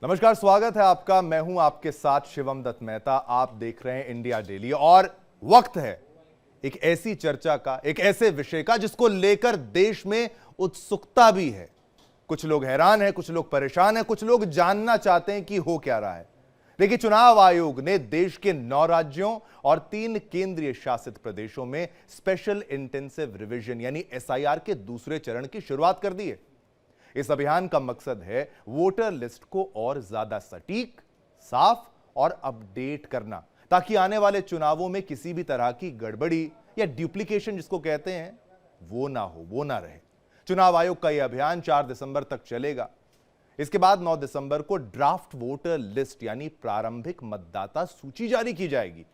नमस्कार, स्वागत है आपका। मैं हूं आपके साथ शिवम दत्त मेहता। आप देख रहे हैं इंडिया डेली और वक्त है एक ऐसी चर्चा का, एक ऐसे विषय का जिसको लेकर देश में उत्सुकता भी है। कुछ लोग हैरान हैं, कुछ लोग परेशान हैं, कुछ लोग जानना चाहते हैं कि हो क्या रहा है। देखिए, चुनाव आयोग ने देश के 9 राज्यों और 3 केंद्रीय शासित प्रदेशों में स्पेशल इंटेंसिव रिवीजन यानी एसआईआर के दूसरे चरण की शुरुआत कर दी है। इस अभियान का मकसद है वोटर लिस्ट को और ज्यादा सटीक, साफ और अपडेट करना, ताकि आने वाले चुनावों में किसी भी तरह की गड़बड़ी या डुप्लीकेशन जिसको कहते हैं वो ना हो, वो ना रहे। चुनाव आयोग का यह अभियान 4 दिसंबर तक चलेगा। इसके बाद 9 दिसंबर को ड्राफ्ट वोटर लिस्ट यानी प्रारंभिक मतदाता सूची जारी की जाएगी।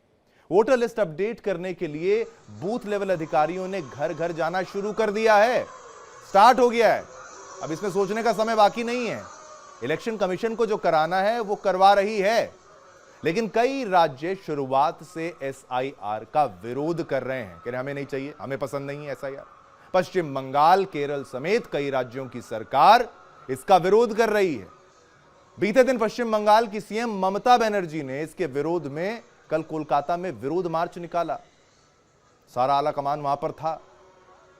वोटर लिस्ट अपडेट करने के लिए बूथ लेवल अधिकारियों ने घर घर जाना शुरू कर दिया है, स्टार्ट हो गया है। अब इसमें सोचने का समय बाकी नहीं है। इलेक्शन कमीशन को जो कराना है वो करवा रही है, लेकिन कई राज्य शुरुआत से एसआईआर का विरोध कर रहे हैं, कह रहे हमें नहीं चाहिए, हमें पसंद नहीं है एसआईआर। पश्चिम बंगाल, केरल समेत कई राज्यों की सरकार इसका विरोध कर रही है। बीते दिन पश्चिम बंगाल की सीएम ममता बनर्जी ने इसके विरोध में कल कोलकाता में विरोध मार्च निकाला। सारा आला कमान वहां पर था,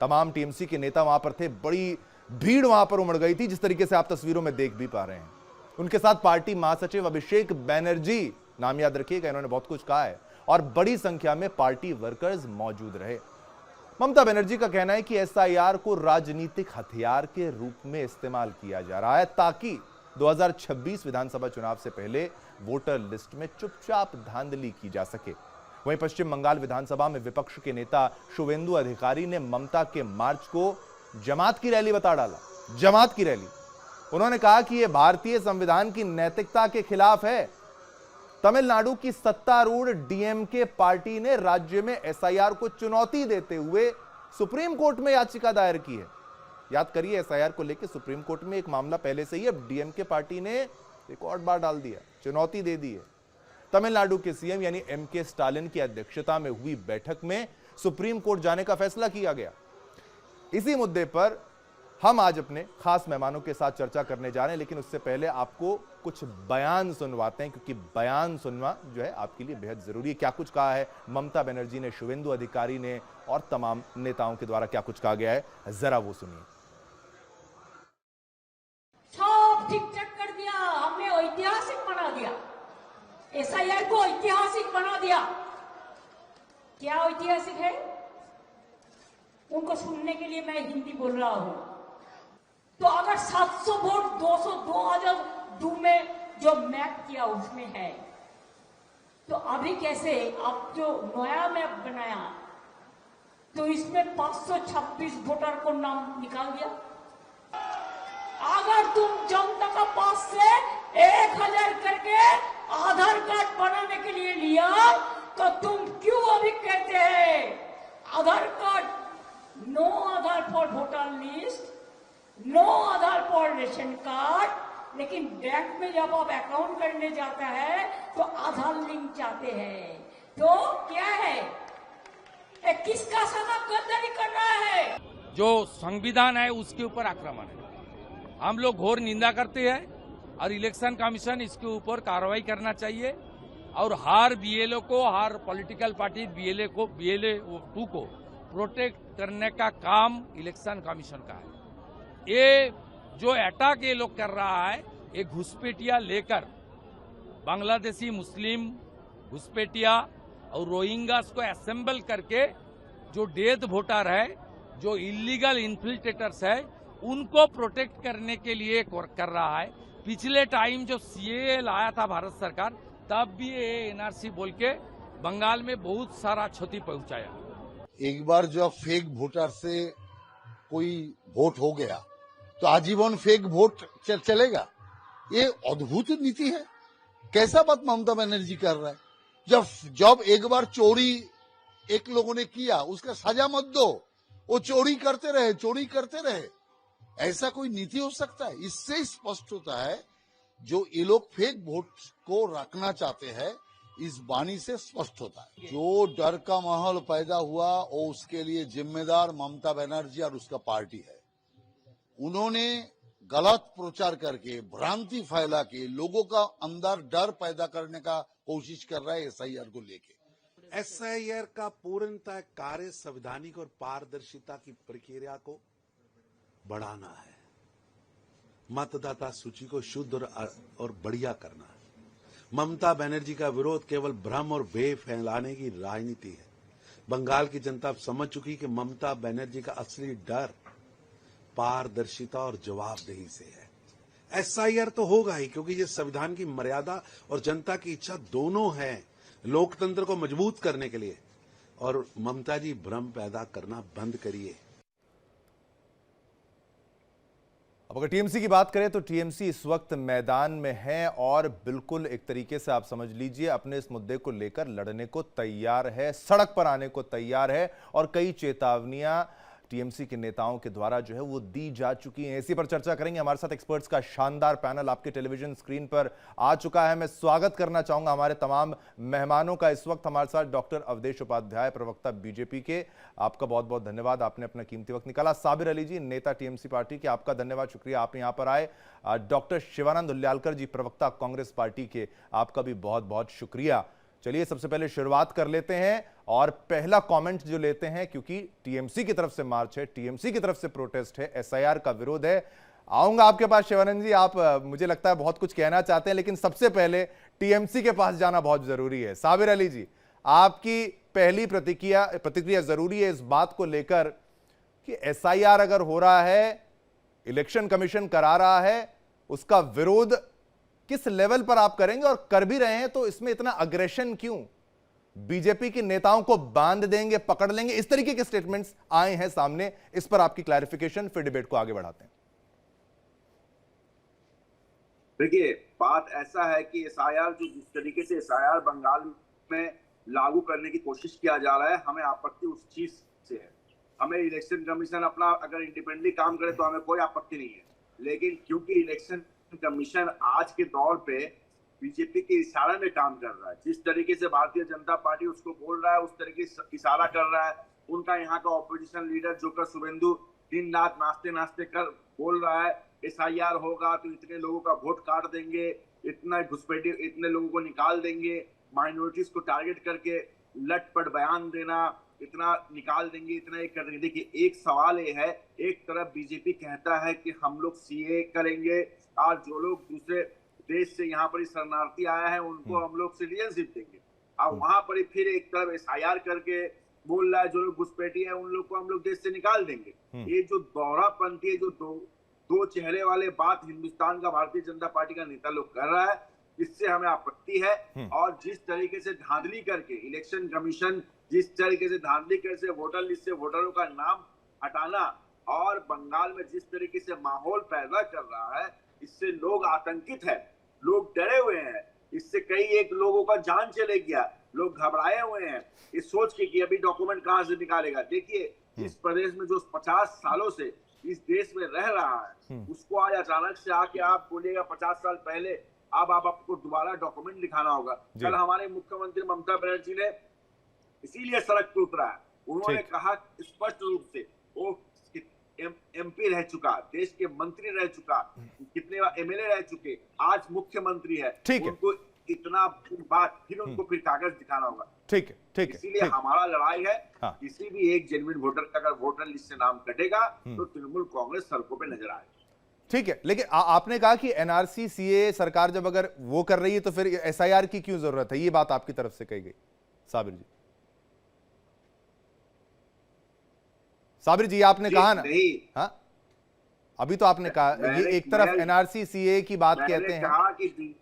तमाम टीएमसी के नेता वहां पर थे। बड़ी भीड़ वहां पर उमड़ गई थी, जिस तरीके से आप तस्वीरों में देख भी पा रहे हैं। उनके साथ पार्टी महासचिव अभिषेक बैनर्जी, नाम याद रखिएगा, इन्होंने बहुत कुछ कहा है, और बड़ी संख्या में पार्टी वर्कर्स मौजूद रहे। ममता बनर्जी का कहना है कि एसआईआर को राजनीतिक हथियार के रूप में इस्तेमाल किया जा रहा है, ताकि 2026 विधानसभा चुनाव से पहले वोटर लिस्ट में चुपचाप धांधली की जा सके। वहीं पश्चिम बंगाल विधानसभा में विपक्ष के नेता शुवेंदु अधिकारी ने ममता के मार्च को जमात की रैली बता डाला। जमात की रैली। उन्होंने कहा कि यह भारतीय संविधान की नैतिकता के खिलाफ है। तमिलनाडु की सत्तारूढ़ डीएमके पार्टी ने राज्य में एसआईआर को चुनौती देते हुए सुप्रीम कोर्ट में याचिका दायर की है। याद करिए, एसआईआर को लेकर सुप्रीम कोर्ट में एक मामला पहले से ही, अब डीएमके पार्टी ने एक और बार डाल दिया, चुनौती दे दी है। तमिलनाडु के सीएम यानी एमके स्टालिन की अध्यक्षता में हुई बैठक में सुप्रीम कोर्ट जाने का फैसला किया गया। इसी मुद्दे पर हम आज अपने खास मेहमानों के साथ चर्चा करने जा रहे हैं, लेकिन उससे पहले आपको कुछ बयान सुनवाते हैं, क्योंकि बयान सुनना जो है आपके लिए बेहद जरूरी है। क्या कुछ कहा है ममता बनर्जी ने, शुवेंदु अधिकारी ने और तमाम नेताओं के द्वारा क्या कुछ कहा गया है, जरा वो सुनिए। सब ठीक ठाक कर दिया, हमने ऐतिहासिक बना दिया, एसआईआर को ऐतिहासिक बना दिया। क्या ऐतिहासिक है? उनको सुनने के लिए मैं हिंदी बोल रहा हूं। तो अगर 700 वोट 2002 में जो मैप किया उसमें है, तो अभी कैसे अब जो नया मैप बनाया तो इसमें 526 वोटर को नाम निकाल दिया। अगर तुम जनता का पास से 1000 करके आधार कार्ड बनाने के लिए लिया, तो तुम क्यों अभी कहते हैं Aadhaar card, no Aadhaar for voter list, no Aadhaar for ration card, लेकिन बैंक में जब आप अकाउंट करने जाता है तो आधार लिंक चाहते हैं। तो क्या है, किसका साथ गद्दारी कर रहा है? जो संविधान है उसके ऊपर आक्रमण है। हम लोग घोर निंदा करते हैं और इलेक्शन कमीशन इसके ऊपर कार्रवाई करना चाहिए और हर बीएलओ को, हर पॉलिटिकल पार्टी BLA2 को प्रोटेक्ट करने का काम इलेक्शन कमीशन का है। ये जो अटैक ये लोग कर रहा है, ये घुसपैठिया लेकर बांग्लादेशी मुस्लिम घुसपैठिया और रोहिंग्यास को असेंबल करके जो डेथ वोटर है, जो इलीगल इन्फिल्ट्रेटर्स है, उनको प्रोटेक्ट करने के लिए कर रहा है। पिछले टाइम जो सीएए लाया था भारत सरकार, तब भी ये एनआरसी बोल के बंगाल में बहुत सारा क्षति पहुंचाया। एक बार जब फेक वोटर से कोई वोट हो गया तो आजीवन फेक वोट चलेगा। ये अद्भुत नीति है। कैसा बात ममता बनर्जी कर रहा है? जब एक बार चोरी एक लोगों ने किया, उसका सजा मत दो, वो चोरी करते रहे। ऐसा कोई नीति हो सकता है? इससे स्पष्ट होता है जो ये लोग फेक वोट को रखना चाहते हैं, इस वाणी से स्पष्ट होता है। जो डर का माहौल पैदा हुआ वो उसके लिए जिम्मेदार ममता बनर्जी और उसका पार्टी है। उन्होंने गलत प्रचार करके भ्रांति फैला के लोगों का अंदर डर पैदा करने का कोशिश कर रहा है एसआईआर को लेके। एसआईआर का पूर्णतः कार्य संवैधानिक और पारदर्शिता की प्रक्रिया को बढ़ाना है, मतदाता सूची को शुद्ध और बढ़िया करना है। ममता बनर्जी का विरोध केवल भ्रम और भय फैलाने की राजनीति है। बंगाल की जनता अब समझ चुकी कि ममता बनर्जी का असली डर पारदर्शिता और जवाबदेही से है। एसआईआर तो होगा ही, क्योंकि ये संविधान की मर्यादा और जनता की इच्छा दोनों है लोकतंत्र को मजबूत करने के लिए। और ममता जी, भ्रम पैदा करना बंद करिए। अब अगर टीएमसी की बात करें तो टीएमसी इस वक्त मैदान में है और बिल्कुल एक तरीके से आप समझ लीजिए अपने इस मुद्दे को लेकर लड़ने को तैयार है, सड़क पर आने को तैयार है और कई चेतावनियां टीएमसी के नेताओं के द्वारा जो है वो दी जा चुकी हैं। इसी पर चर्चा करेंगे। हमारे साथ एक्सपर्ट्स का शानदार पैनल आपके टेलीविजन स्क्रीन पर आ चुका है। मैं स्वागत करना चाहूंगा हमारे तमाम मेहमानों का। इस वक्त हमारे साथ डॉक्टर अवधेश उपाध्याय, प्रवक्ता बीजेपी के, आपका बहुत बहुत धन्यवाद, आपने अपना कीमती वक्त निकाला। साबिर अली जी, नेता टीएमसी पार्टी के, आपका धन्यवाद, शुक्रिया आप यहां पर आए। डॉक्टर शिवानंद उल्यालकर जी, प्रवक्ता कांग्रेस पार्टी के, आपका भी बहुत बहुत शुक्रिया। चलिए सबसे पहले शुरुआत कर लेते हैं और पहला कमेंट जो लेते हैं, क्योंकि टीएमसी की तरफ से मार्च है, टीएमसी की तरफ से प्रोटेस्ट है, एसआईआर का विरोध है। आऊंगा आपके पास शिवानंद जी, आप मुझे लगता है बहुत कुछ कहना चाहते हैं, लेकिन सबसे पहले टीएमसी के पास जाना बहुत जरूरी है। साबिर अली जी, आपकी पहली प्रतिक्रिया जरूरी है इस बात को लेकर कि एसआईआर अगर हो रहा है, इलेक्शन कमीशन करा रहा है, उसका विरोध किस लेवल पर आप करेंगे और कर भी रहे हैं तो इसमें इतना अग्रेशन क्यों? बीजेपी के नेताओं को बांध देंगे, पकड़ लेंगे, इस तरीके के स्टेटमेंट्स आए हैं सामने। इस पर आपकी क्लैरिफिकेशन, फिर डिबेट को आगे बढ़ाते हैं। देखिए, बात ऐसा है कि एसआईआर जो जिस तरीके से एसआईआर बंगाल में लागू करने की कोशिश किया जा रहा है, हमें आपत्ति उस चीज से है। हमें इलेक्शन कमीशन अपना अगर इंडिपेंडेंटली काम करे तो हमें कोई आपत्ति नहीं है, लेकिन क्योंकि इलेक्शन कमीशन आज के दौर पे बीजेपी के इशारे में काम कर रहा है, जिस तरीके से भारतीय जनता पार्टी उसको बोल रहा है उस तरीके से इशारा कर रहा है। उनका यहाँ का ऑपोजिशन लीडर जोकर शुभेंदु दिन रात नाचते नाचते कर बोल रहा है एसआईआर होगा तो इतने लोगों का वोट काट देंगे, इतना घुसपैठी, इतने लोगों को निकाल देंगे, माइनॉरिटीज को टारगेट करके लटपट बयान देना, इतना निकाल देंगे, इतना एक कर देंगे। देखिए, एक सवाल ये है, एक तरफ बीजेपी कहता है कि हम लोग सीए करेंगे और जो लोग दूसरे देश से यहाँ पर शरणार्थी आया है उनको हम लोग सिटीजनशिप देंगे, और वहां पर फिर एक तरफ एसआईआर करके बोल रहा है जो लोग घुसपैठी है उन लोग को हम लोग देश से निकाल देंगे। ये जो दोहरापंथी है, जो दो चेहरे वाले बात हिंदुस्तान का भारतीय जनता पार्टी का नेता लोग कर रहा है, इससे हमें आपत्ति है। और जिस तरीके से धांधली करके इलेक्शन कमीशन जिस तरीके से धांधली करके वोटर लिस्ट से वोटरों का नाम हटाना और बंगाल में जिस तरीके से माहौल पैदा कर रहा है, इससे लोग आतंकित है, लोग डरे हुए हैं। इससे कई एक लोगों का जान चले गया, लोग घबराए हुए हैं इस सोच के कि अभी डॉक्यूमेंट कहां से निकालेगा। देखिए, इस प्रदेश में जो 50 सालों से इस देश में रह रहा है उसको आज अचानक से आके आप बोलिएगा 50 साल पहले अब आपको दोबारा डॉक्यूमेंट दिखाना होगा। कल हमारे मुख्यमंत्री ममता बनर्जी ने इसीलिए सड़क पर उतरा है, उन्होंने कहा स्पष्ट रूप से वो एमपी रह चुका, देश के मंत्री रह चुका, कितने एमएलए रह चुके, आज मुख्यमंत्री है, उनको इतना बात फिर उनको फिर कागज दिखाना होगा। ठीक है। इसीलिए हमारा लड़ाई है। किसी भी एक जेन्युइन वोटर का अगर वोटर लिस्ट से नाम कटेगा तो तृणमूल कांग्रेस सड़कों पे नजर आएगी। ठीक है, लेकिन आपने कहा कि एनआरसी सीए सरकार जब अगर वो कर रही है तो फिर एसआईआर की क्यों जरूरत है, ये बात आपकी तरफ से कही गई। साबिर जी, साबिर जी आपने कहा ना, हाँ अभी तो आपने कहा ये एक तरफ एनआरसी सीए की बात कहते हैं, कहा कि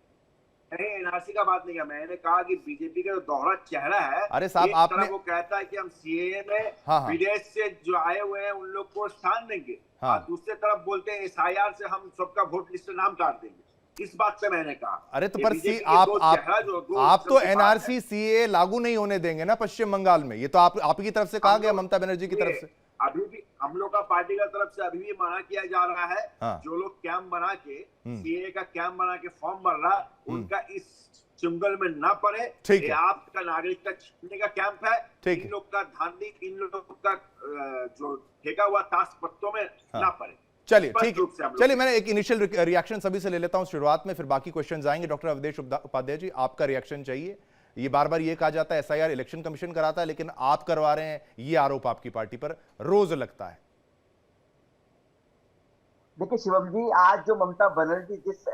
एनआरसी का बात नहीं किया, मैंने कहा कि बीजेपी का जो दोहरा चेहरा है। अरे साहब, आपने वो कहता है कि हम सीए में विदेश से जो आए हुए हैं उन लोग को स्थान देंगे, दूसरी तरफ बोलते हैं एसआईआर से हम सबका वोट लिस्ट से नाम काट देंगे। इस बात से मैंने कहा, अरे तो पर आप तो एनआरसी सीए लागू नहीं होने देंगे ना पश्चिम बंगाल में, ये तो आपकी तरफ से कहा गया, ममता बनर्जी की तरफ से। अभी भी हम लोग का पार्टी का तरफ से अभी भी मना किया जा रहा है। जो लोग कैंप बना के सीए का कैंप बना के फॉर्म भर रहा, उनका इस चुंगल में ना पड़े। ये आपका नागरिकता छीनने का कैंप है, इन लोग का धांधली, इन लोग का जो फेंका हुआ ताश पत्तों में ना पड़े। चलिए स्पष्ट ठीक रूप से है, हम लोग- चलिए मैंने एक इनिशियल रिएक्शन सभी से ले लेता हूं शुरुआत में, फिर बाकी क्वेश्चन आएंगे। डॉक्टर अवधेश उपाध्याय जी, आपका रिएक्शन चाहिए। ये बार बार ये कहा जाता है एसआईआर इलेक्शन कमीशन कराता है, लेकिन आप करवा रहे हैं, ये आरोप आपकी पार्टी पर रोज लगता है। देखिए शिवम जी, आज जो ममता बनर्जी जिस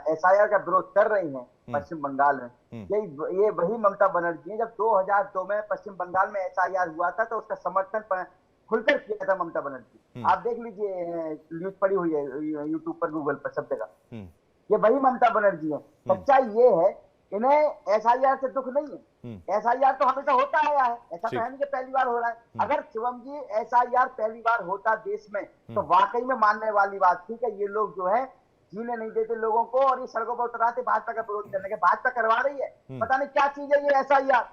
एसआईआर का विरोध कर रही हैं पश्चिम बंगाल में, ये वही ममता बनर्जी है जब 2002 में पश्चिम बंगाल में एसआईआर हुआ था तो उसका समर्थन खुलकर किया था ममता बनर्जी। आप देख लीजिए, न्यूज पड़ी हुई है यूट्यूब पर, गूगल पर, सब जगह। ये वही ममता बनर्जी है। सच्चाई ये है, इन्हें एसआईआर से दुख नहीं है। एसआईआर तो हमेशा होता आया है, ऐसा तो है नहीं कि पहली बार हो रहा है। अगर शिवम जी एसआईआर पहली बार होता देश में तो वाकई में मानने वाली बात थी कि ये लोग जो है जीने नहीं देते लोगों को और ये सड़कों पर उतराते भाजपा का विरोध करने के। भाजपा करवा रही है, पता नहीं क्या चीज है ये एसआईआर।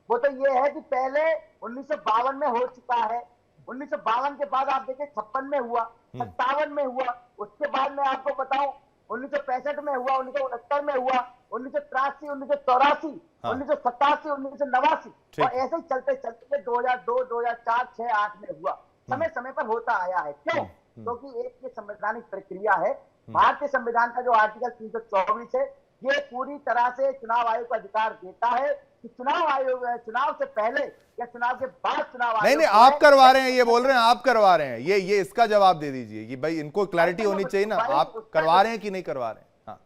वो तो ये है कि पहले 1952 में हो चुका है, 1952 के बाद आप देखिए 56 में हुआ, 57 में हुआ, उसके बाद में आपको बताऊं 1965 में हुआ, 1969 में हुआ, 1983, 1984, 1987, 1989 और ऐसे ही चलते चलते 2002, 2004, 6, 8 में हुआ। समय समय पर होता आया है। क्यों? क्योंकि एक ये संवैधानिक प्रक्रिया है। भारतीय संविधान का जो आर्टिकल 324 है, ये पूरी तरह से चुनाव आयोग को अधिकार देता है कि चुनाव आयोग चुनाव से पहले या चुनाव के बाद चुनाव आयोग नहीं, आप करवा रहे हैं, ये बोल रहे हैं आप करवा रहे हैं, ये इसका जवाब दे दीजिए कि भाई इनको क्लैरिटी होनी चाहिए ना, आप करवा रहे हैं कि नहीं करवा रहे हैं। हाँ,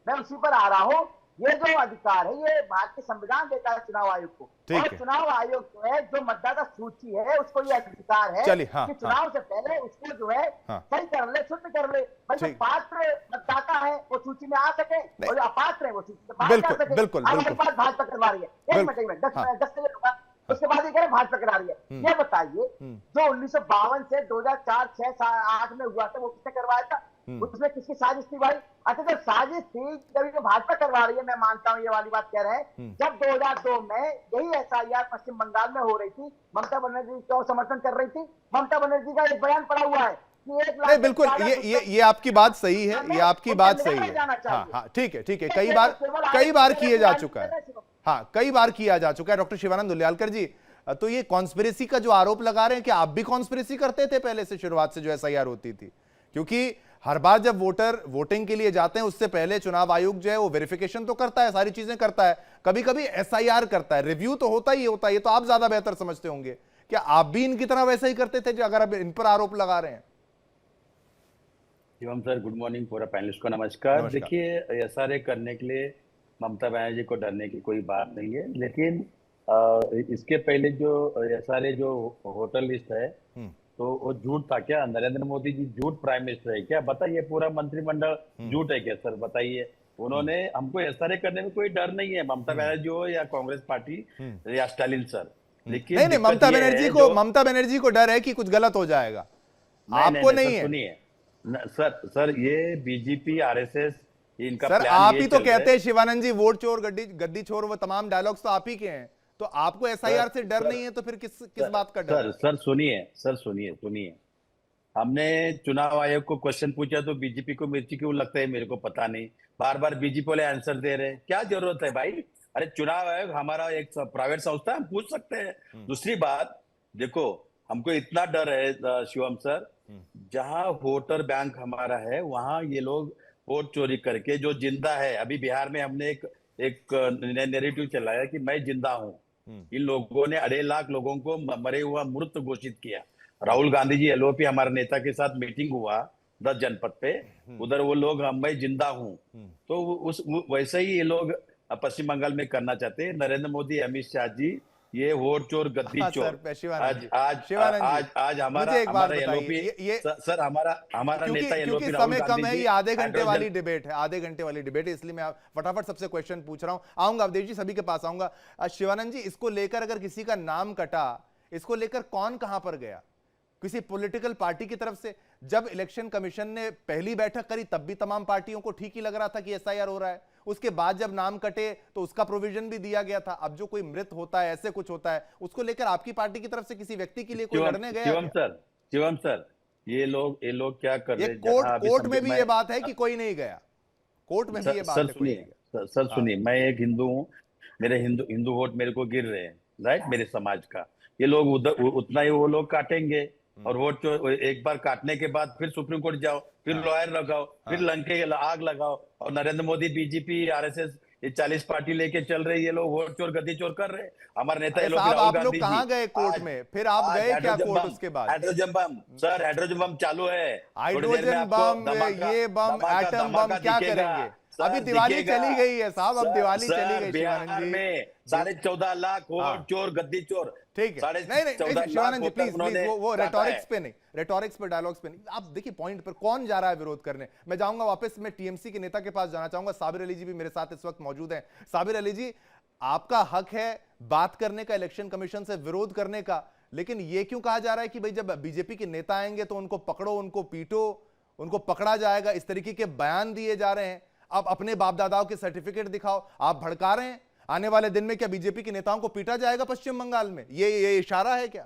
मैं उसी पर आ रहा हूँ। ये जो अधिकार है ये भारतीय संविधान देता है चुनाव आयोग को, और चुनाव आयोग जो है जो मतदाता सूची है उसको ये अधिकार है कि चुनाव से पहले उसको जो है सही कर ले, शुद्ध कर ले। भाई जो पात्र मतदाता है वो सूची में आ सके और जो अपात्र है वो सूची से बाहर जा सके। बिल्कुल बात भाजपा करवा रही है। एक मिनट 10 सेकंड रुका, उसके बाद ये कह रहे भाजपा करा रही है। ये बताइए जो 1952 से 2004, 6, 8 में हुआ था वो किसने करवाया था? उसमें किसकी साजिश थी भाई? अच्छा, जब साजिश थी कभी तो भाजपा करवा रही है, मैं मानता हूं ये वाली बात कह रहे हैं। जब 2002 में यही एसआईआर पश्चिम बंगाल में हो रही थी, ममता बनर्जी को समर्थन कर रही थी। ममता बनर्जी का एक बयान पड़ा हुआ है कि 1 लाख, नहीं बिल्कुल, ये आपकी बात सही है, ये आपकी बात सही है। हाँ, ठीक है, कई बार किए जा चुका है। हाँ, कई बार किया जा चुका है। डॉक्टर शिवानंद उल्यालकर जी, तो ये कॉन्स्पिरेसी का जो आरोप लगा रहे हैं, कि आप भी कॉन्स्पिरेसी करते थे पहले से, शुरुआत से जो एसआईआर होती थी? क्योंकि हर बार जब वोटर वोटिंग के लिए जाते हैं उससे पहले चुनाव आयोग जो है वो वेरिफिकेशन तो करता है, सारी चीजें करता है, कभी कभी एसआईआर करता है, रिव्यू तो होता ही होता है। ये तो आप ज्यादा बेहतर समझते होंगे। क्या आप भी इनकी तरह वैसा ही करते थे जो अगर अब इन पर आरोप लगा रहे हैं? Shivam sir, good morning. पूरा पैनलिस्ट को नमस्कार। देखिए, एसआरए करने के लिए ममता बनर्जी को डरने की कोई बात नहीं है, लेकिन इसके पहले जो एसआरए जो वोटर लिस्ट है तो वो झूठ था क्या? नरेंद्र मोदी जी झूठ प्राइम मिनिस्टर है क्या? बताइए, पूरा मंत्रिमंडल झूठ है क्या सर? बताइए। उन्होंने हमको एसआरए करने में कोई डर नहीं है, ममता बनर्जी हो या कांग्रेस पार्टी या स्टालिन सर। लेकिन नहीं, ममता बनर्जी को डर है कि कुछ गलत हो जाएगा, आपको नहीं है? सुनिए सर, ये बीजेपी आरएसएस इनका सर, आप ही तो कहते हैं शिवानंद जी, वोट चोर गद्दी चोर, वो तमाम डायलॉग्स तो आप ही के हैं। तो आपको एसआईआर से डर नहीं है तो फिर किस बात का डर? सर सुनिए, हमने चुनाव आयोग को क्वेश्चन पूछा तो बीजेपी को मिर्ची क्यों लगता है मेरे को पता नहीं। बार बार बीजेपी वाले आंसर दे रहे हैं, क्या जरूरत है भाई? अरे चुनाव आयोग हमारा एक प्राइवेट संस्था है, हम पूछ सकते हैं। दूसरी बात देखो, हमको इतना डर है शिवम सर, जहां वोटर बैंक हमारा है वहां ये लोग वोट चोरी करके जो जिंदा है, अभी बिहार में हमने एक नैरेटिव चलाया कि मैं जिंदा हूं। इन लोगों ने 2.5 लाख लोगों को मरे हुआ मृत घोषित किया। राहुल गांधी जी एलओपी हमारे नेता के साथ मीटिंग हुआ 10 जनपद पे, उधर वो लोग मैं जिंदा हूं। तो वैसे ही ये लोग पश्चिम बंगाल में करना चाहते हैं। नरेंद्र मोदी, अमित शाह जी, ये वोट चोर गद्दी चोर। आज हमारा एलओपी सर, हमारा नेता एलओपी समय कम है, ये आधे घंटे वाली डिबेट है, इसलिए मैं फटाफट सबसे क्वेश्चन पूछ रहा हूं। आऊंगा अवधेश जी, सभी के पास आऊंगा। शिवानंद जी, इसको लेकर अगर किसी का नाम कटा, इसको लेकर कौन कहां पर गया? किसी पॉलिटिकल पार्टी की तरफ से? जब इलेक्शन कमीशन ने पहली बैठक करी तब भी तमाम पार्टियों को ठीक ही लग रहा था कि एसआईआर हो रहा है। उसके बाद जब नाम कटे तो उसका प्रोविजन भी दिया गया था। अब जो कोई मृत होता है, ऐसे कुछ होता है, उसको लेकर आपकी पार्टी की तरफ से किसी व्यक्ति के लिए कोई लड़ने गया? शिवम सर, ये लोग क्या कर रहे हैं? कोर्ट में भी ये बात है कि कोई नहीं गया, कोर्ट में भी ये बात है। सर सुनिए, मैं एक हिंदू हूँ, मेरे हिंदू वोट मेरे को गिर रहे हैं, राइट, मेरे समाज का। ये लोग उतना ही वो लोग काटेंगे, और वोट एक बार काटने के बाद फिर सुप्रीम कोर्ट जाओ, फिर लॉयर लगाओ, फिर लंके आग लगाओ, और नरेंद्र मोदी, बीजेपी, आरएसएस, ये 40 पार्टी लेके चल रहे, ये लोग वोट चोर गद्दी चोर कर रहे। हमारे नेता ये लोग, साहब राहुल आप लोग गांधी कहां जी गए कोर्ट में? फिर आप गए क्या कोर्ट उसके बाद? Hydrogen bomb sir, hydrogen bomb चालू है। हाइड्रोजन बम, ये बम, एटम बम क्या करेंगे? अभी दिवाली चली गई है साहब, अब दिवाली चली गई। बिहार में 14.5 लाख वोट चोर, गद्दी चोर। ठीक है, नहीं शिवानंद जी प्लीज वो रेटोरिक्स पे नहीं, रेटोरिक्स पे, डायलॉग्स पे नहीं, आप देखिए पॉइंट पर कौन जा रहा है विरोध करने। मैं जाऊंगा वापस, मैं टीएमसी के नेता के पास जाना चाहूंगा। साबिर अली जी भी मेरे साथ इस वक्त मौजूद हैं। साबिर अली जी, आपका हक है बात करने का, इलेक्शन कमीशन से विरोध करने का, लेकिन यह क्यों कहा जा रहा है कि भाई जब बीजेपी के नेता आएंगे तो उनको पकड़ो, उनको पीटो, उनको पकड़ा जाएगा, इस तरीके के बयान दिए जा रहे हैं। आप अपने बाप दादाओं के सर्टिफिकेट दिखाओ, आप भड़का रहे हैं। आने वाले दिन में क्या बीजेपी के नेताओं को पीटा जाएगा पश्चिम बंगाल में? ये इशारा है क्या?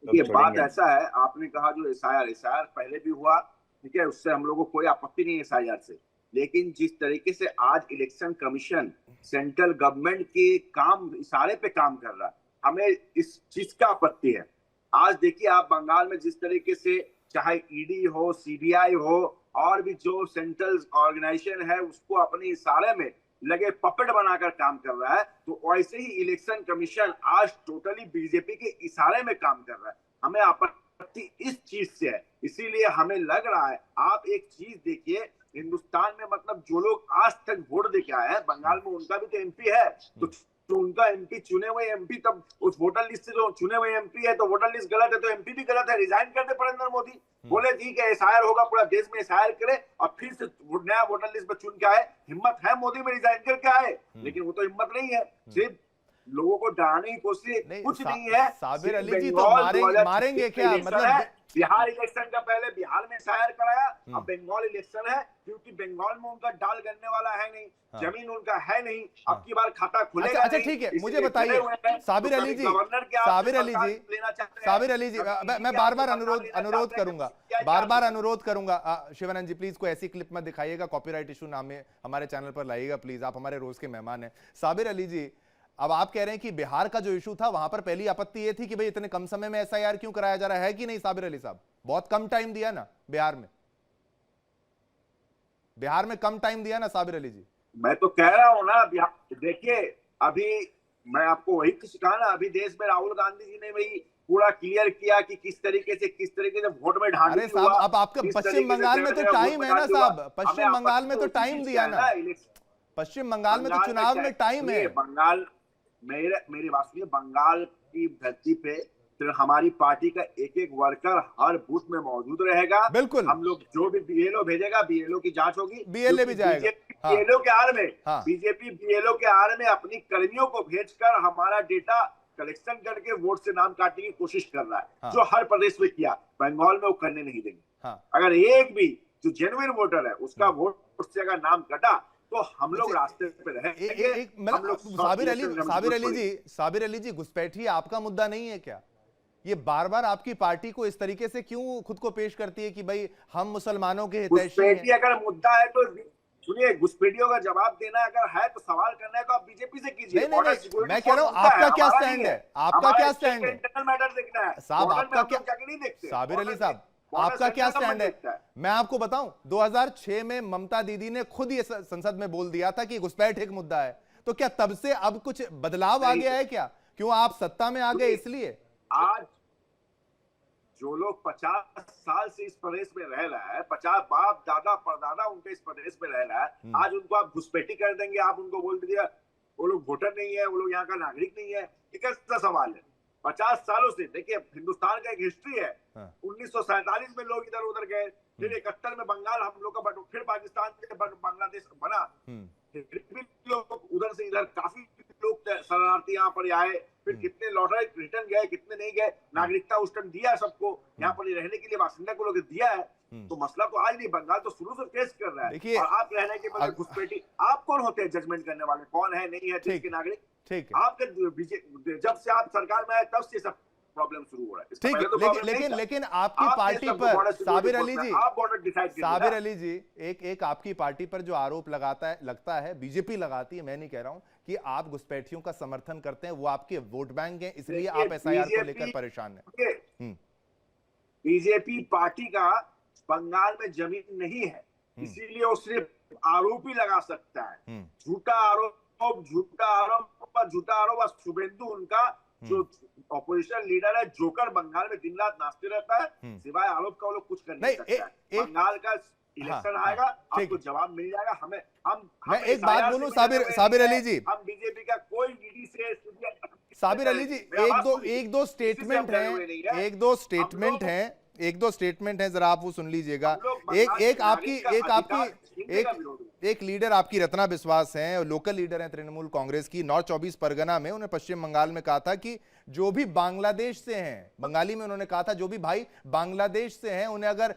ये बात ऐसा है, आपने कहा जो एसआईआर पहले भी हुआ, ठीक है, उससे हम लोगों को कोई आपत्ति नहीं है एसआईआर से, लेकिन जिस तरीके से आज इलेक्शन कमीशन सेंट्रल गवर्नमेंट के काम इशारे पे काम कर रहा है, हमें इस चीज का आपत्ति है। आज देखिए आप बंगाल में जिस तरीके से चाहे ईडी हो, सीबीआई हो, और भी जो सेंट्रल ऑर्गेनाइजेशन है उसको अपने इशारे में लगे पपेट बनाकर काम कर रहा है, तो वैसे ही इलेक्शन कमीशन आज टोटली बीजेपी के इशारे में काम कर रहा है। हमें आपत्ति इस चीज से है, इसीलिए हमें लग रहा है, आप एक चीज देखिए, हिंदुस्तान में मतलब जो लोग आज तक वोट देके आए हैं, बंगाल में उनका भी तो एमपी है, तो उनका एमपी चुने हुए एमपी, तब उस वोटर लिस्ट से जो चुने हुए एमपी है, तो वोटर लिस्ट गलत है तो एमपी भी गलत है, रिजाइन कर दे नरेंद्र मोदी। बोले ठीक है एसआईआर होगा, पूरा देश में एसआईआर करे और फिर से नया वोटर लिस्ट में चुन के आए। हिम्मत है मोदी में रिजाइन करके आए, लेकिन वो तो हिम्मत नहीं है, सिर्फ लोगों को डराने की कोशिश, कुछ नहीं है। साबिर अली जी तो मारेंगे क्या? मतलब बिहार इलेक्शन का पहले बिहार में एसआईआर कराया, अब बंगाल इलेक्शन है, क्योंकि बंगाल में उनका डाल गलने वाला है नहीं, जमीन उनका है नहीं, अब की बार खाता खुलेगा। अच्छा ठीक है, मुझे बताइए साबिर अली जी, साबिर अली जी, मैं बार बार अनुरोध करूंगा, शिवानंद जी प्लीज कोई ऐसी क्लिप मत दिखाइएगा, कॉपीराइट इशू नाम में हमारे चैनल पर लाइएगा प्लीज, आप हमारे रोज के मेहमान हैं। साबिर अली जी, अब आप कह रहे हैं कि बिहार का जो इशू था वहां पर पहली आपत्ति ये थी कि भाई इतने कम समय में एसआईआर क्यों कराया जा रहा है कि नहीं? साबिर अली साहब, बहुत कम टाइम दिया ना बिहार में कम टाइम दिया ना साबिर अली जी? मैं तो कह रहा हूं ना, देखिए अभी मैं आपको वही कहा ना, अभी देश में राहुल गांधी जी ने वही पूरा क्लियर किया कि किस तरीके से वोट में ढांढी। अरे साहब, अब आपका पश्चिम बंगाल में तो टाइम है ना साहब, पश्चिम बंगाल में तो टाइम दिया ना, पश्चिम बंगाल में तो चुनाव में टाइम है। बंगाल, मेरी बात सुनिए, बंगाल की धरती पे फिर हमारी पार्टी का एक एक वर्कर हर बूथ में मौजूद रहेगा। बिल्कुल, हम लोग जो भी बीएलओ भेजेगा, बीएलओ की जांच होगी, बीएलए भी जाएगा। बीएलओ के आड़ में, बीजेपी बीएलओ के आड़ में अपनी कर्मियों को भेजकर हमारा डेटा कलेक्शन करके वोट से नाम काटने की कोशिश कर रहा है, जो हर प्रदेश में किया, बंगाल में वो करने नहीं देंगे। अगर एक भी जो जेन्युइन वोटर है उसका वोट से अगर नाम कटा तो हम लोग रास्ते पे रहेंगे। साबिर अली जी, घुसपैठी आपका मुद्दा नहीं है क्या? ये बार बार आपकी पार्टी को इस तरीके से क्यों खुद को पेश करती है कि भाई हम मुसलमानों के हितैषी हैं? अगर मुद्दा है तो सुनिए, घुसपैठियों का जवाब देना अगर है तो सवाल करना है तो आप बीजेपी से कीजिए। नहीं, मैं कह रहा हूं आपका क्या स्टैंड है, आपका क्या स्टैंड है इंटरनल मैटर देखना है साहब, आपका क्या? साबिर अली साहब, आपका क्या स्टैंड है? मैं आपको बताऊं, 2006 में ममता दीदी ने खुद ये संसद में बोल दिया था कि घुसपैठ एक मुद्दा है, तो क्या तब से अब कुछ बदलाव आ गया है क्या? क्यों आप सत्ता में आ गए इसलिए? आज जो लोग 50 साल से इस प्रदेश में रह रहा है, 50 बाप दादा परदादा उनके इस प्रदेश में रह रहा है, आज उनको आप घुसपैठी कर देंगे, आप उनको बोल दीजिए वो लोग वोटर नहीं है, वो लोग यहाँ का नागरिक नहीं है, ये कैसा सवाल है? 50 सालों से देखिए, हिंदुस्तान का एक हिस्ट्री है। 1947 में लोग इधर उधर गए, फिर 71 में बंगाल हम लोग का, फिर पाकिस्तान से बांग्लादेश बना, फिर भी लोग उधर से इधर, काफी लोग शरणार्थी यहाँ पर आए, फिर कितने लौटे, रिटर्न गए, कितने नहीं गए, नागरिकता उस टाइम दिया सबको, यहाँ पर रहने के लिए बासिंदा को लोग दिया है। तो मसला तो आज नहीं, बंगाल तो शुरू से फेस कर रहा है। और आप रहने के बाद घुसपैठी, आप कौन होते हैं जजमेंट करने वाले, कौन है नहीं है देश के नागरिक? ठीक है, आपके जब से आप सरकार में आए तब से सब प्रॉब्लम शुरू हो रहा है। इससे ठीक पहले तो है, problem नहीं था। लेकिन आपकी आपने पार्टी सब पर border शुरू साबिर किया, अली जी, आप border decide कीजिए साबिर ना। अली जी, एक आपकी पार्टी पर जो आरोप लगता है, बीजेपी लगाती है, मैं नहीं कह रहा हूं कि आप घुसपैठियों का समर्थन करते हैं, वो आपके वोट बैंक हैं, इसलिए देखिए, आप एसआईआर को BJP लेकर परेशान हैं। बीजेपी पार्टी का बंगाल में जमीन नहीं है, इसीलिए वो सिर्फ आरोप ही लगा सकता है। झूठा आरोप और शुभेंदु उनका जो ऑपोजिशन लीडर है, जोकर बंगाल में दिन रात नाचते रहता है, सिवाय आरोप का वो लोग कुछ कर नहीं सकता है। बंगाल का इलेक्शन आएगा, आपको जवाब मिल जाएगा। मैं एक बात बोलूं साबिर अली जी, हम बीजेपी का कोई ईडी से साबिर अली जी, एक दो स्टेटमेंट हैं, जरा आप वो सुन लीजिएगा। एक लीडर आपकी रत्ना विश्वास हैं, लोकल लीडर हैं तृणमूल कांग्रेस की, नॉर्थ 24 परगना में, उन्होंने पश्चिम बंगाल में कहा था कि जो भी बांग्लादेश से हैं, बंगाली में उन्होंने कहा था, जो भी भाई बांग्लादेश से हैं, उन्हें अगर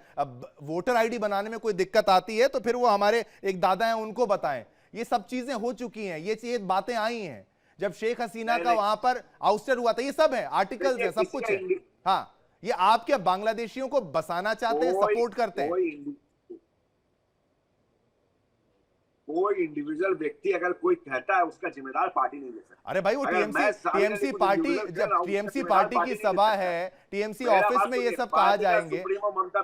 वोटर आईडी बनाने में कोई दिक्कत आती है तो फिर वो हमारे एक दादा हैं उनको बताएं। ये सब चीजें हो चुकी हैं, ये बातें आई हैं जब शेख हसीना का वहां पर आउस्टर हुआ था, ये सब है, आर्टिकल्स है, सब कुछ है। हाँ, ये आप क्या बांग्लादेशियों को बसाना चाहते हैं, सपोर्ट करते हैं? कोई इंडिविजुअल व्यक्ति अगर कोई कहता है, उसका जिम्मेदार पार्टी नहीं ले सकती। अरे भाई, वो टीएमसी पार्टी, जब टीएमसी पार्टी की सभा है, टीएमसी ऑफिस में ये सब कहा जाएंगे,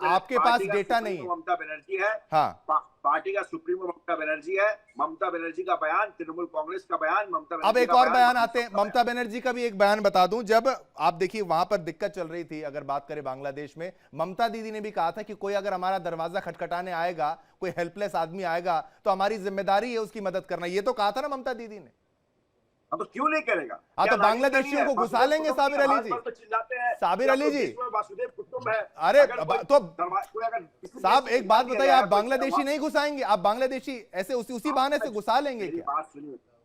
आपके पास डेटा नहीं है। ममता बनर्जी है, हाँ, पार्टी का सुप्रीमो ममता बनर्जी है। ममता बनर्जी का बयान, तृणमूल कांग्रेस का बयान, ममता बनर्जी अब एक और बयान आते हैं, ममता बनर्जी का भी एक बयान बता दूं। जब आप देखिए वहां पर दिक्कत चल रही थी, अगर बात करें बांग्लादेश में, ममता दीदी ने भी कहा था कि कोई अगर हमारा दरवाजा खटखटाने आएगा, कोई हेल्पलेस आदमी आएगा, तो हमारी जिम्मेदारी है उसकी मदद करना। ये तो कहा था ना ममता दीदी ने। अब तो क्यों नहीं करेगा? हाँ, तो बांग्लादेशियों को घुसा लेंगे साबिर अली जी। साबिर अली जी, अरे तो साहब एक बात बताइए, आप बांग्लादेशी नहीं घुसाएंगे? आप बांग्लादेशी ऐसे उसी बहाने से घुसा लेंगे क्या?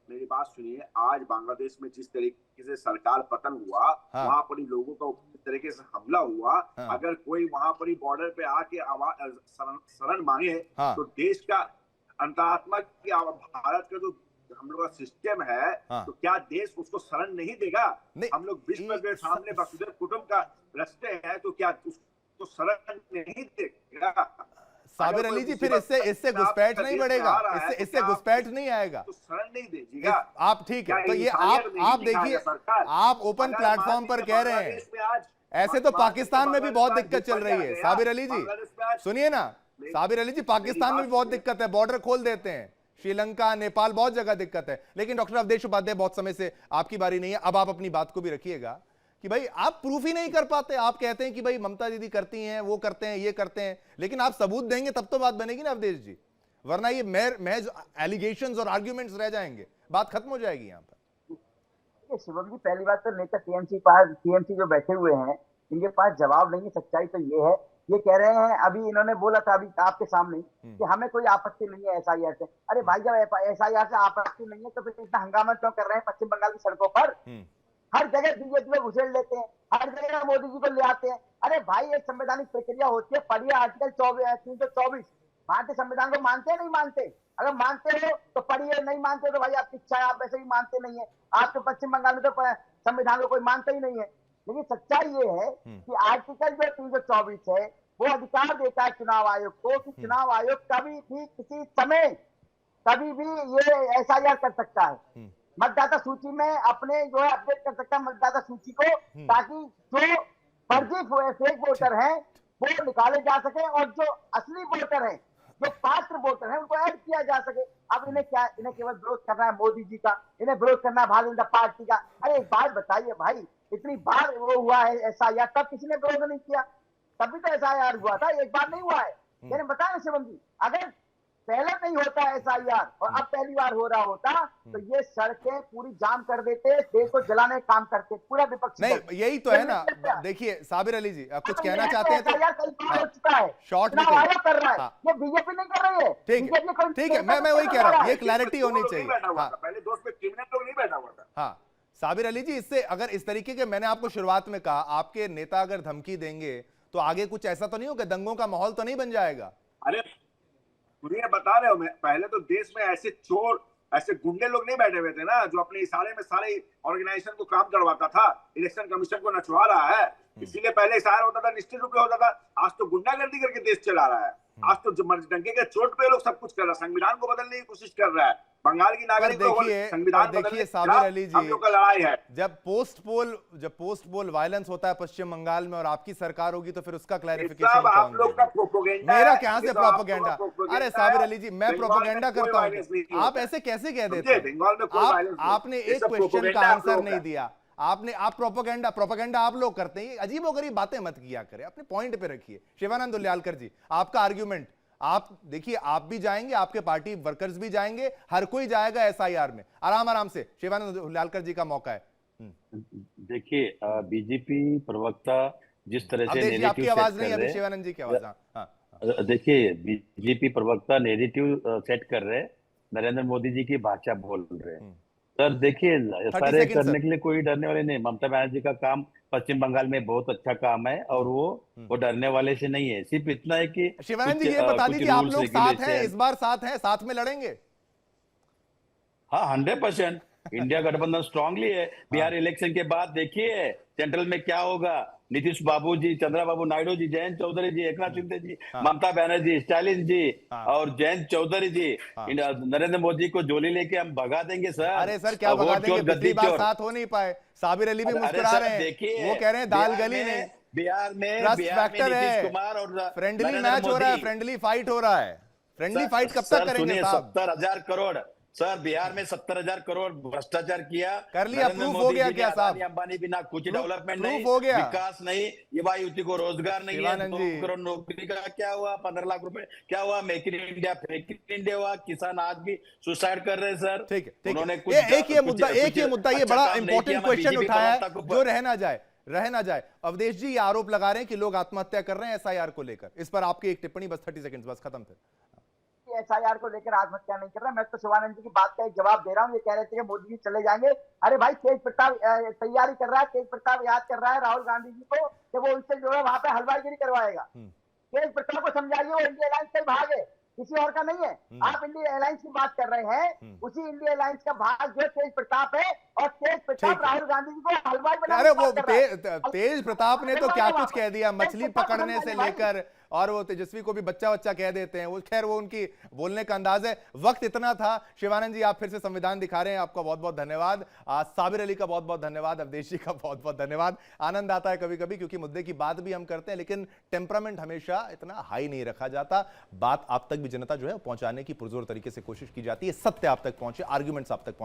मेरी बात सुनिए। आज बांग्लादेश में जिस तरीके से सरकार पतन हुआ, वहां पर ही लोगों का जिस तरीके से हमला हुआ, अगर कोई वहां पर ही बॉर्डर पे आके शरण मांगे, तो देश का अंतरात्मा की भारत का जो हम लोग का सिस्टम है, तो क्या देश उसको शरण नहीं देगा? हम लोग विश्व के सामने वसुधैव कुटुंब का रचते हैं, तो क्या उसको शरण नहीं देगा? साबिर अली जी, फिर इससे घुसपैठ नहीं बढ़ेगा, इससे घुसपैठ नहीं आएगा, तो शरण नहीं दीजिएगा आप। ठीक है, तो ये आप देखिए, आप ओपन प्लेटफॉर्म पर कह रहे हैं, ऐसे तो पाकिस्तान में भी बहुत दिक्कत चल रही है। साबिर अली जी सुनिए ना, साबिर अली जी, पाकिस्तान में भी बहुत दिक्कत है, बॉर्डर खोल देते हैं, श्रीलंका, नेपाल, बहुत जगह दिक्कत है। लेकिन डॉक्टर अवधेश उपाध्याय, बहुत समय से आपकी बारी नहीं है, अब आप अपनी बात को भी रखिएगा कि भाई आप प्रूफ ही नहीं कर पाते। आप कहते हैं कि भाई ममता दीदी करती हैं, वो करते हैं, ये करते हैं, लेकिन आप सबूत देंगे तब तो बात बनेगी ना अवधेश जी, वरना ये महज एलिगेशंस और आर्ग्यूमेंट्स रह जाएंगे, बात खत्म हो जाएगी यहाँ पर। शिवम जी, पहली बात तो नेता टीएमसी जो बैठे हुए हैं, इनके पास जवाब नहीं है। सच्चाई तो ये है, ये कह रहे हैं, अभी इन्होंने बोला था अभी आपके सामने कि हमें कोई आपत्ति नहीं है एसआईआर से। अरे भाई, जब एसआईआर से आपत्ति नहीं है तो फिर इतना हंगामा क्यों कर रहे हैं पश्चिम बंगाल की सड़कों पर? हर जगह बीजेपी को घुसेड़ लेते हैं, हर जगह मोदी जी को ले आते हैं। अरे भाई, एक संवैधानिक प्रक्रिया होती है, पढ़िए आर्टिकल 324। भारतीय संविधान को मानते हैं नहीं मानते? अगर मानते हो तो पढ़िए, नहीं मानते तो भाई आपकी इच्छा है, आप वैसे भी मानते नहीं है। आपके पश्चिम बंगाल में तो संविधान को कोई मानता ही नहीं है। लेकिन सच्चाई ये है कि आर्टिकल जो 324 है, वो अधिकार देता है चुनाव आयोग को कि चुनाव आयोग कभी भी किसी समय कभी भी ये एसआईआर कर सकता है, मतदाता सूची में अपने जो है अपडेट कर सकता है मतदाता सूची को, ताकि जो फर्जी फेक वोटर हैं वो निकाले जा सके और जो असली वोटर हैं, जो पात्र वोटर हैं, उनको ऐड किया जा सके। अब इन्हें केवल विरोध करना है मोदी जी का, इन्हें विरोध करना है भारतीय जनता पार्टी का। अरे एक बात बताइए भाई, इतनी बार वो हुआ है एसआईआर, तब किसी ने विरोध नहीं किया? तभी तो एसआईआर हुआ था, एक बार नहीं हुआ है। मैंने बताया ना शिवम जी, अगर पहले नहीं होता एसआईआर और अब पहली बार हो रहा होता तो ये सड़कें पूरी जाम कर देते, देश को जलाने का काम करते पूरा विपक्ष। नहीं, यही तो है ना। देखिए साबिर अली जी, आप कुछ कहना चाहते हैं तो हो चुका है, शॉर्ट में कर रहा है, ये बीजेपी नहीं कर रही है। ठीक है, मैं वही कह रहा हूँ, ये क्लैरिटी होनी चाहिए। पहले दोस्त में क्रिमिनल लोग नहीं बैठा हुआ था। हाँ साबिर अली जी, इससे अगर इस तरीके के, मैंने आपको शुरुआत में कहा, आपके नेता अगर धमकी देंगे तो आगे कुछ ऐसा तो नहीं होगा, दंगों का माहौल तो नहीं बन जाएगा? अरे सुनिए, बता रहे हो, मैं पहले तो देश में ऐसे चोर ऐसे गुंडे लोग नहीं बैठे हुए थे ना जो अपने इशारे में सारे ऑर्गेनाइजेशन को काम करवाता था, इलेक्शन कमीशन को नचवा रहा है। इसीलिए पहले इशारा होता था, निश्चित रूप से होता था। आज तो गुंडागर्दी करके देश चला रहा है। आज तो डंके के चोट पे लोग सब कुछ कर रहा है, संविधान को बदलने की कोशिश कर रहा है। बंगाल की नागरिक संविधान देखिए साबिर अली जी, हम लोग का लड़ाई है। जब पोस्ट पोल वायलेंस होता है पश्चिम बंगाल में और आपकी सरकार होगी तो फिर उसका क्लैरिफिकेशन आप लोग का प्रोपोगेंडा, मेरा कहां से प्रोपोगेंडा? अरे साबिर अली जी, मैं प्रोपोगेंडा करता हूं, आप ऐसे कैसे कह देते हैं? आपने एक क्वेश्चन का आंसर नहीं दिया। आप प्रोपोगेंडा आप लोग करते हैं। अजीबोगरीब बातें मत किया करें, अपने पॉइंट पे रखिए। शिवानंद उल्यालकर जी, आपका आर्ग्यूमेंट। आप देखिए, आप भी जाएंगे, आपके पार्टी वर्कर्स भी जाएंगे, हर कोई जाएगा एसआईआर में। आराम से शिवानंद उल्यालकर जी का मौका है। देखिए, बीजेपी प्रवक्ता जिस तरह से नेरेटिव आपकी आवाज नहीं, अभी शिवानंद जी की आवाज। हाँ, देखिए, बीजेपी प्रवक्ता नेरेटिव सेट कर रहे, नरेंद्र मोदी जी की भाषा बोल रहे हैं। सर देखिए, सारे करने के लिए कोई डरने वाले नहीं। ममता बनर्जी का काम पश्चिम बंगाल में बहुत अच्छा काम है और वो डरने वाले से नहीं है। सिर्फ इतना है कि शिवानंद जी ये बता दीजिए, आप लोग साथ हैं, इस बार साथ हैं, साथ में लड़ेंगे? हाँ, 100%। इंडिया गठबंधन स्ट्रांगली है। बिहार इलेक्शन के बाद देखिए सेंट्रल में क्या होगा। नीतीश बाबू जी, चंद्रबाबू नायडू जी, जयंत चौधरी जी, एकनाथ शिंदे जी, ममता बनर्जी, स्टालिन जी और जयंत चौधरी जी, नरेंद्र मोदी को जोली लेके हम भगा देंगे सर। अरे सर, क्या भगा देंगे? पिछली बार साथ हो नहीं पाए। साबिर अली भी मुस्कुरा रहे हैं, वो कह रहे हैं दाल गली ने। बिहार में नीतीश कुमार और फ्रेंडली मैच हो रहा है, फ्रेंडली फाइट हो रहा है। फ्रेंडली फाइट कब तक करेंगे साहब? 70,000 करोड़ सर, बिहार में 70,000 करोड़ भ्रष्टाचार किया, कर लिया। प्रूफ हो गया क्या साहब? अंबानी बिना कुछ डेवलपमेंट नहीं, हो गया, विकास नहीं, युवा युवती को रोजगार नहीं है, 2 करोड़ नौकरी का क्या हुआ, 15 लाख रुपए क्या हुआ, make in India fake in India हुआ, किसान आज भी सुसाइड कर रहे हैं सर। ठीक है, उन्होंने एक ये मुद्दा ये बड़ा इंपॉर्टेंट क्वेश्चन उठाया है जो रह ना जाए। अवधेश जी ये आरोप लगा रहे हैं कि लोग आत्महत्या कर रहे हैं एसआईआर को लेकर। इस पर आपकी एक टिप्पणी, बस 30 सेकंड, बस खत्म। फिर एसआईआर को लेकर आत्महत्या नहीं कर रहा। मैं तो शिवानंद जी की बात का एक जवाब दे रहा हूँ। ये कह रहे थे कि मोदी जी चले जाएंगे। अरे भाई, तेज प्रताप तैयारी कर रहा है, तेज प्रताप याद कर रहा है राहुल गांधी जी को कि वो उनसे जो है वहां पे हलवाईगिरी करवाएगा। तेज प्रताप को समझाइए वो इंडिया अलायंस से भाग है, किसी और का नहीं है। आप इंडिया अलायंस की बात कर रहे हैं, उसी इंडिया अलायंस का भाग जो तेज प्रताप है, और तेज प्रताप राहुल गांधी जी को हलवाई बना। अरे वो तेज प्रताप ने तो क्या कुछ कह दिया, मछली पकड़ने से लेकर, और वो तेजस्वी को भी बच्चा कह देते हैं। वो खैर वो उनकी बोलने का अंदाज है। वक्त इतना था। शिवानंद जी, आप फिर से संविधान दिखा रहे हैं, आपका बहुत बहुत धन्यवाद। साबिर अली का बहुत बहुत धन्यवाद। अवधेश जी का बहुत बहुत धन्यवाद। आनंद आता है कभी कभी, क्योंकि मुद्दे की बात भी हम करते हैं, लेकिन टेम्परामेंट हमेशा इतना हाई नहीं रखा जाता। बात आप तक भी जनता जो है पहुंचाने की पुरजोर तरीके से कोशिश की जाती है, सत्य आप तक पहुंचे, आर्ग्यूमेंट्स आप तक पहुंचे।